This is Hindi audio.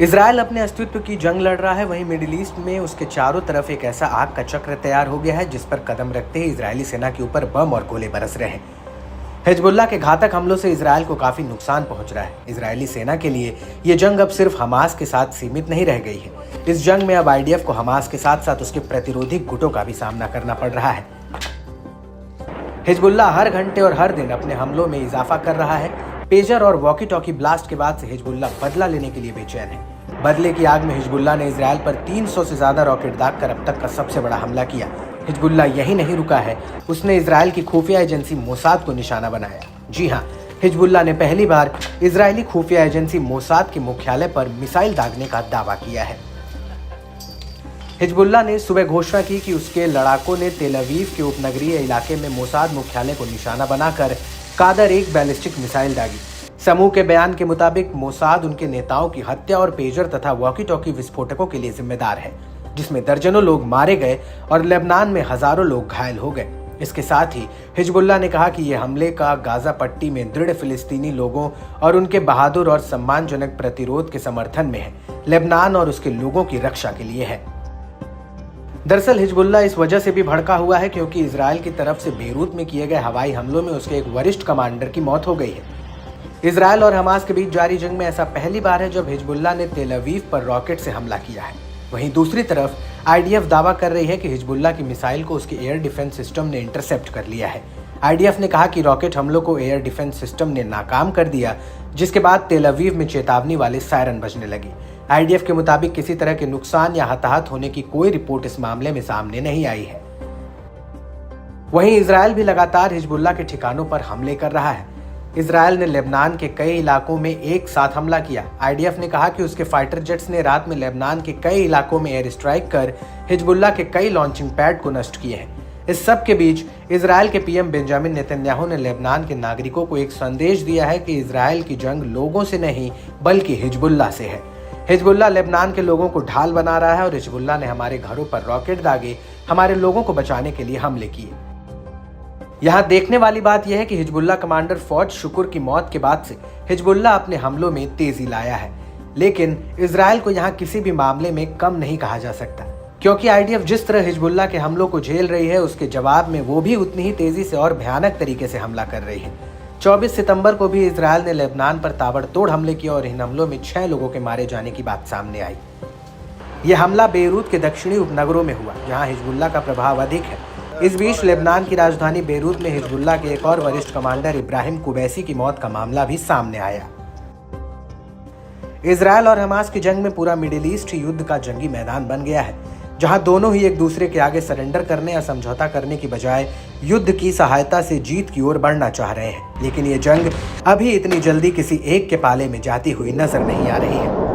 इजराइल अपने अस्तित्व की जंग लड़ रहा है, वहीं मिडिल ईस्ट में उसके चारों तरफ एक ऐसा आग का चक्र तैयार हो गया है जिस पर कदम रखते ही इजरायली सेना के ऊपर बम और गोले बरस रहे हैं। हिजबुल्लाह के घातक हमलों से इजराइल को काफी नुकसान पहुंच रहा है। इजरायली सेना के लिए ये जंग अब सिर्फ हमास के साथ सीमित नहीं रह गई है। इस जंग में अब आईडीएफ को हमास के साथ साथ उसके प्रतिरोधी गुटों का भी सामना करना पड़ रहा है। हिजबुल्लाह हर घंटे और हर दिन अपने हमलों में इजाफा कर रहा है। पेजर और वॉकी टॉकी ब्लास्ट के बाद से हिजबुल्लाह बदला लेने के लिए बेचैन है। बदले की आग में हिजबुल्लाह ने इजराइल पर 300 से ज्यादा रॉकेट दागकर अब तक का सबसे बड़ा हमला किया। हिजबुल्लाह यही नहीं रुका है, उसने इजराइल की खुफिया एजेंसी मोसाद को निशाना बनाया। जी हाँ, हिजबुल्लाह ने पहली बार इजरायली खुफिया एजेंसी मोसाद के मुख्यालय पर मिसाइल दागने का दावा किया है। हिजबुल्लाह ने सुबह घोषणा की कि उसके लड़ाकों ने तेल अवीव के उपनगरीय इलाके में मोसाद मुख्यालय को निशाना बनाकर कादर एक बैलिस्टिक मिसाइल दागी। समूह के बयान के मुताबिक मोसाद उनके नेताओं की हत्या और पेजर तथा वॉकी टॉकी विस्फोटकों के लिए जिम्मेदार है, जिसमें दर्जनों लोग मारे गए और लेबनान में हजारों लोग घायल हो गए। इसके साथ ही हिजबुल्लाह ने कहा कि यह हमले का गाजा पट्टी में दृढ़ फिलिस्तीनी लोगों और उनके बहादुर और सम्मानजनक प्रतिरोध के समर्थन में है, लेबनान और उसके लोगों की रक्षा के लिए है। दरअसल हिजबुल्लाह इस वजह से भी भड़का हुआ है क्योंकि इजराइल की तरफ से बेरूत में किए गए हवाई हमलों में उसके एक वरिष्ठ कमांडर की मौत हो गई है। इजराइल और हमास के बीच जारी जंग में ऐसा पहली बार है जब हिजबुल्लाह ने तेल अवीव पर रॉकेट से हमला किया है। वहीं दूसरी तरफ आईडीएफ दावा कर रही है कि हिजबुल्लाह की मिसाइल को उसके एयर डिफेंस सिस्टम ने इंटरसेप्ट कर लिया है। आईडीएफ ने कहा कि रॉकेट हमलों को एयर डिफेंस सिस्टम ने नाकाम कर दिया, जिसके बाद तेल अवीव में चेतावनी वाले सायरन बजने लगी। आईडीएफ के मुताबिक किसी तरह के नुकसान या हताहत होने की कोई रिपोर्ट इस मामले में सामने नहीं आई है। वहीं इजराइल भी लगातार हिजबुल्लाह के ठिकानों पर हमले कर रहा है। इजराइल ने लेबनान के कई इलाकों में एक साथ हमला किया। आईडीएफ ने कहा कि उसके फाइटर जेट्स ने रात में लेबनान के कई इलाकों में एयर स्ट्राइक कर हिजबुल्लाह के कई लॉन्चिंग पैड को नष्ट किए हैं। इस सब के बीच इजराइल के पीएम बेंजामिन नेतन्याहू ने लेबनान के नागरिकों को एक संदेश दिया है कि इजराइल की जंग लोगों से नहीं बल्कि हिजबुल्लाह से है। हिजबुल्लाह लेबनान के लोगों को ढाल बना रहा है और हिजबुल्लाह ने हमारे घरों पर रॉकेट दागे, हमारे लोगों को बचाने के लिए हमले किए। यहाँ देखने वाली बात यह है कि हिजबुल्लाह कमांडर फौज शुक्र की मौत के बाद से हिजबुल्लाह अपने हमलों में तेजी लाया है, लेकिन इजराइल को यहाँ किसी भी मामले में कम नहीं कहा जा सकता, क्योंकि आईडीएफ जिस तरह हिजबुल्लाह के हमलों को झेल रही है उसके जवाब में वो भी उतनी ही तेजी से और भयानक तरीके से हमला कर रही है। 24 सितंबर को भी इजराइल ने लेबनान पर ताबड़तोड़ हमले किए और इन हमलों में 6 लोगों के मारे जाने की बात सामने आई। यह हमला बेरूत के दक्षिणी उपनगरों में हुआ, जहां हिजबुल्लाह का प्रभाव अधिक है। इस बीच लेबनान की राजधानी बेरूत में हिजबुल्लाह के एक और वरिष्ठ कमांडर इब्राहिम कुबैसी की मौत का मामला भी सामने आया। इजराइल और हमास की जंग में पूरा मिडिल ईस्ट युद्ध का जंगी मैदान बन गया है, जहां दोनों ही एक दूसरे के आगे सरेंडर करने या समझौता करने की बजाय युद्ध की सहायता से जीत की ओर बढ़ना चाह रहे हैं। लेकिन ये जंग अभी इतनी जल्दी किसी एक के पाले में जाती हुई नजर नहीं आ रही है।